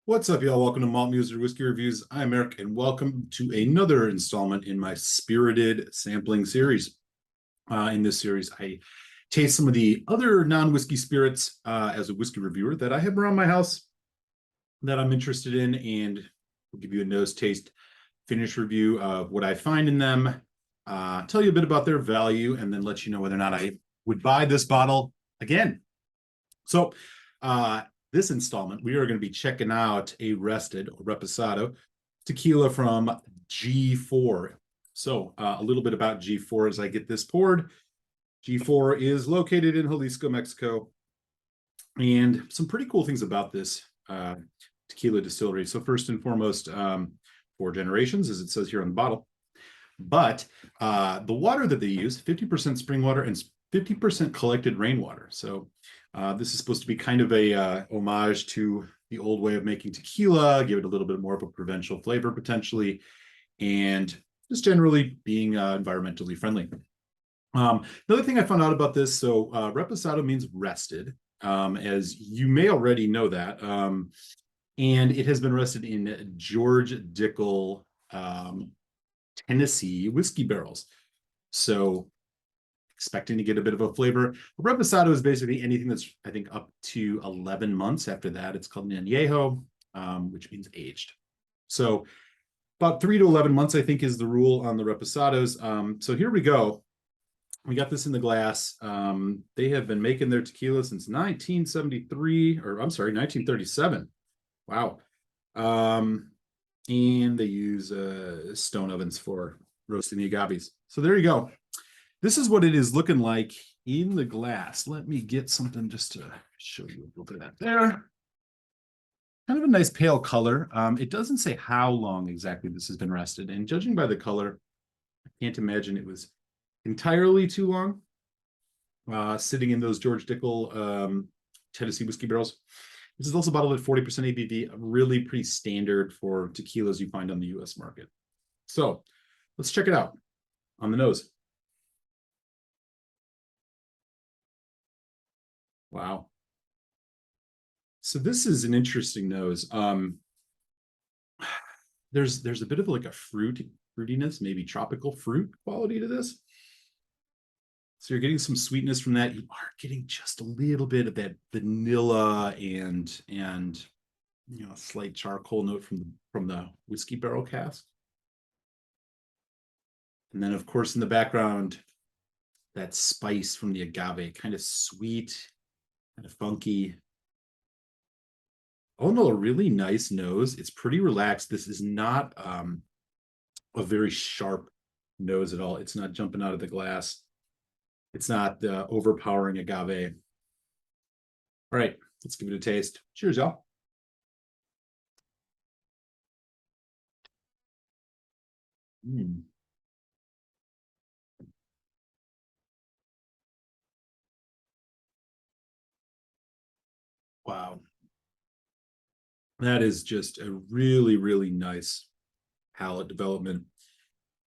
What's up, y'all? Welcome to Malt Music Whiskey Reviews. I'm Eric, and welcome to another installment in my spirited sampling series. In this series, I taste some of the other non-whiskey spirits as a whiskey reviewer that I have around my house that I'm interested in, and we'll give you a nose taste finish review of what I find in them, tell you a bit about their value, and then let you know whether or not I would buy this bottle again. So, this installment, we are going to be checking out a rested or reposado tequila from G4. So, a little bit about G4 as I get this poured. G4 is located in Jalisco, Mexico, and some pretty cool things about this tequila distillery. So, first and foremost, 4 generations, as it says here on the bottle. But the water that they use, 50% spring water and 50% collected rainwater. So this is supposed to be kind of a homage to the old way of making tequila, give it a little bit more of a provincial flavor potentially, and just generally being environmentally friendly. Another thing I found out about this, so reposado means rested, as you may already know that, and it has been rested in George Dickel Tennessee whiskey barrels. So expecting to get a bit of a flavor. Reposado is basically anything that's, I think, up to 11 months. After that, it's called an añejo, which means aged. So about 3 to 11 months, I think, is the rule on the reposados. So here we go. We got this in the glass. They have been making their tequila since 1973, or I'm sorry, 1937. Wow. And they use stone ovens for roasting the agaves. So there you go. This is what it is looking like in the glass. Let me get something just to show you a little bit of that there. Kind of a nice pale color. It doesn't say how long exactly this has been rested. And judging by the color, I can't imagine it was entirely too long. Sitting in those George Dickel Tennessee whiskey barrels. This is also bottled at 40% ABV, really pretty standard for tequilas you find on the US market. So let's check it out on the nose. Wow. So this is an interesting nose. There's a bit of like a fruitiness, maybe tropical fruit quality to this. So you're getting some sweetness from that. You are getting just a little bit of that vanilla and a slight charcoal note from the whiskey barrel cask. And then, of course, in the background, that spice from the agave, kind of sweet, kind of funky. Oh no, a really nice nose. It's pretty relaxed. This is not a very sharp nose at all. It's not jumping out of the glass. It's not overpowering agave. All right, let's give it a taste. Cheers, y'all. Mm. Wow. That is just a really, really nice palate development.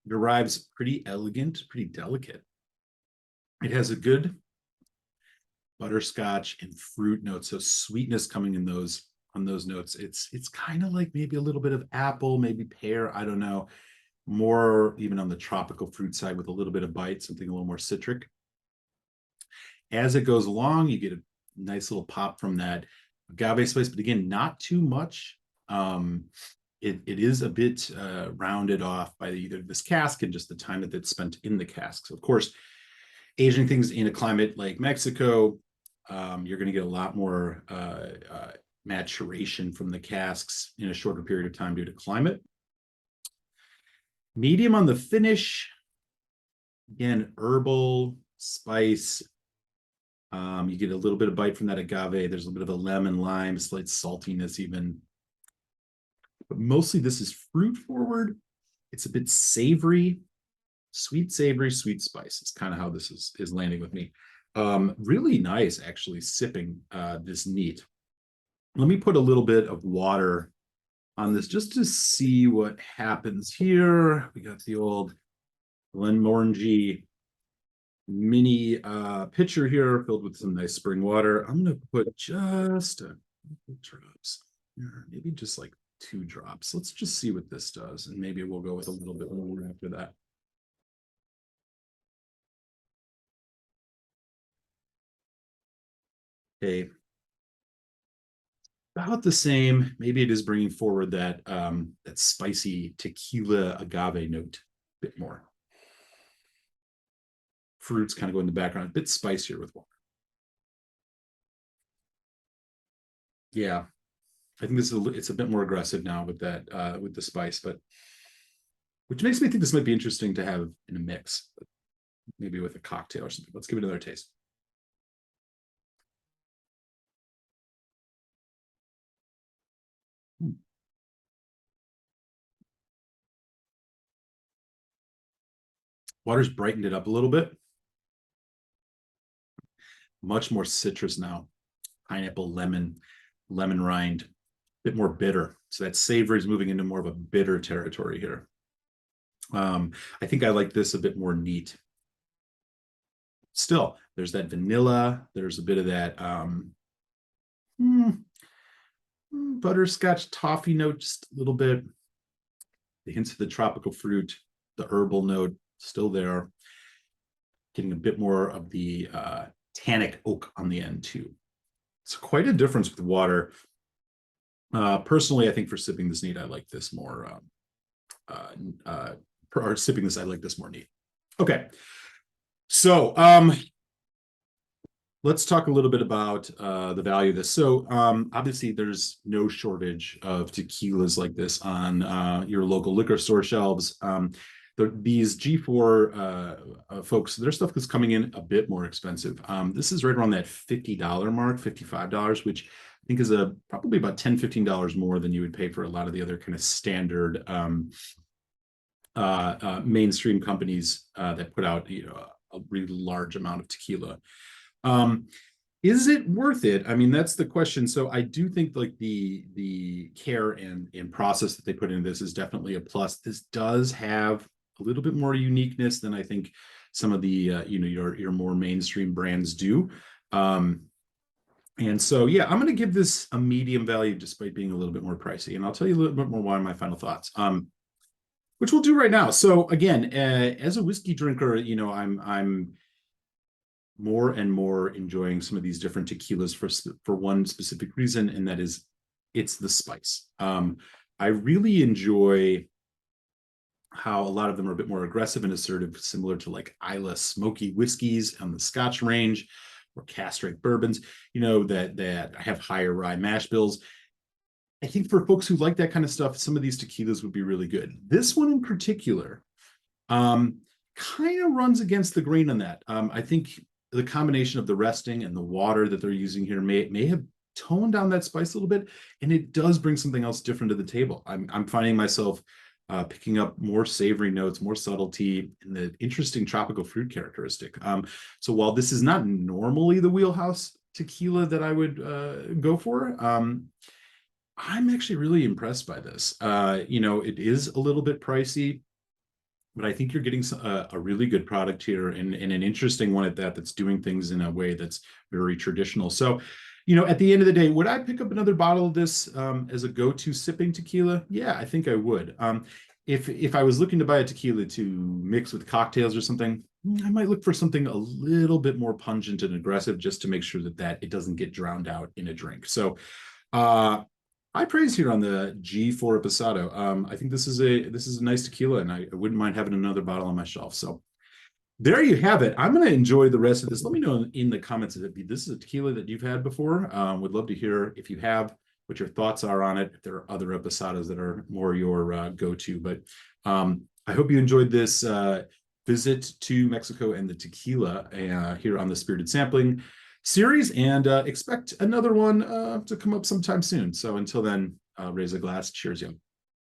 It arrives pretty elegant, pretty delicate. It has a good butterscotch and fruit notes, so sweetness coming in those on those notes. It's kind of like maybe a little bit of apple, maybe pear, I don't know, more even on the tropical fruit side with a little bit of bite, something a little more citric. As it goes along, you get a nice little pop from that agave spice, but again, not too much. It is a bit rounded off by either this cask and just the time that it's spent in the cask. So of course, aging things in a climate like Mexico, you're going to get a lot more maturation from the casks in a shorter period of time due to climate. Medium on the finish. Again, herbal, spice. You get a little bit of bite from that agave. There's a little bit of a lemon, lime, slight saltiness even. But mostly this is fruit forward. It's a bit savory, sweet, savory, sweet spice. It's kind of how this is landing with me. Really nice, actually, sipping this neat. Let me put a little bit of water on this just to see what happens here. We got the old Glenmorangie mini pitcher here filled with some nice spring water. I'm going to put just a couple drops maybe just like 2 drops. Let's just see what this does, and maybe we'll go with a little bit more after that. Okay, about the same. Maybe it is bringing forward that spicy tequila agave note a bit more. Fruits kind of go in the background, a bit spicier with water. Yeah, I think it's a bit more aggressive now with that with the spice, but which makes me think this might be interesting to have in a mix, maybe with a cocktail or something. Let's give it another taste. Water's brightened it up a little bit. Much more citrus now. Pineapple, lemon rind, a bit more bitter. So that savory is moving into more of a bitter territory here. I think I like this a bit more neat. Still, there's that vanilla. There's a bit of that butterscotch toffee note, just a little bit. The hints of the tropical fruit, the herbal note still there. Getting a bit more of the tannic oak on the end too. It's quite a difference with water. Personally, I think for sipping this neat, I like this more. Or sipping this, I like this more neat. Okay, so let's talk a little bit about the value of this. So obviously, there's no shortage of tequilas like this on your local liquor store shelves. These G4 folks, their stuff is coming in a bit more expensive. This is right around that $50 mark, $55, which I think is probably about $10, $15 more than you would pay for a lot of the other kind of standard mainstream companies that put out a really large amount of tequila. Is it worth it? I mean, that's the question. So I do think like the care and process that they put into this is definitely a plus. This does have a little bit more uniqueness than I think some of the your more mainstream brands do. And so yeah, I'm going to give this a medium value despite being a little bit more pricey. And I'll tell you a little bit more why my final thoughts. Which we'll do right now. So again, as a whiskey drinker, I'm more and more enjoying some of these different tequilas for one specific reason, and that is it's the spice. I really enjoy how a lot of them are a bit more aggressive and assertive, similar to like Islay smoky whiskeys on the Scotch range, or cask strength bourbons, that have higher rye mash bills. I think for folks who like that kind of stuff, some of these tequilas would be really good. This one in particular kind of runs against the grain on that. I think the combination of the resting and the water that they're using here may have toned down that spice a little bit, and it does bring something else different to the table. I'm finding myself picking up more savory notes, more subtlety, and the interesting tropical fruit characteristic. So while this is not normally the wheelhouse tequila that I would go for, I'm actually really impressed by this. It is a little bit pricey, but I think you're getting a really good product here, and an interesting one at that's doing things in a way that's very traditional. So, at the end of the day, would I pick up another bottle of this as a go-to sipping tequila? Yeah, I think I would. If I was looking to buy a tequila to mix with cocktails or something, I might look for something a little bit more pungent and aggressive, just to make sure that it doesn't get drowned out in a drink. So, high praise here on the G4 Reposado. I think this is a nice tequila, and I wouldn't mind having another bottle on my shelf. So there you have it. I'm going to enjoy the rest of this. Let me know in the comments if this is a tequila that you've had before. Would love to hear if you have, what your thoughts are on it, if there are other Reposados that are more your go-to. But I hope you enjoyed this visit to Mexico and the tequila here on the Spirited Sampling series, and expect another one to come up sometime soon. So until then, raise a glass. Cheers, young.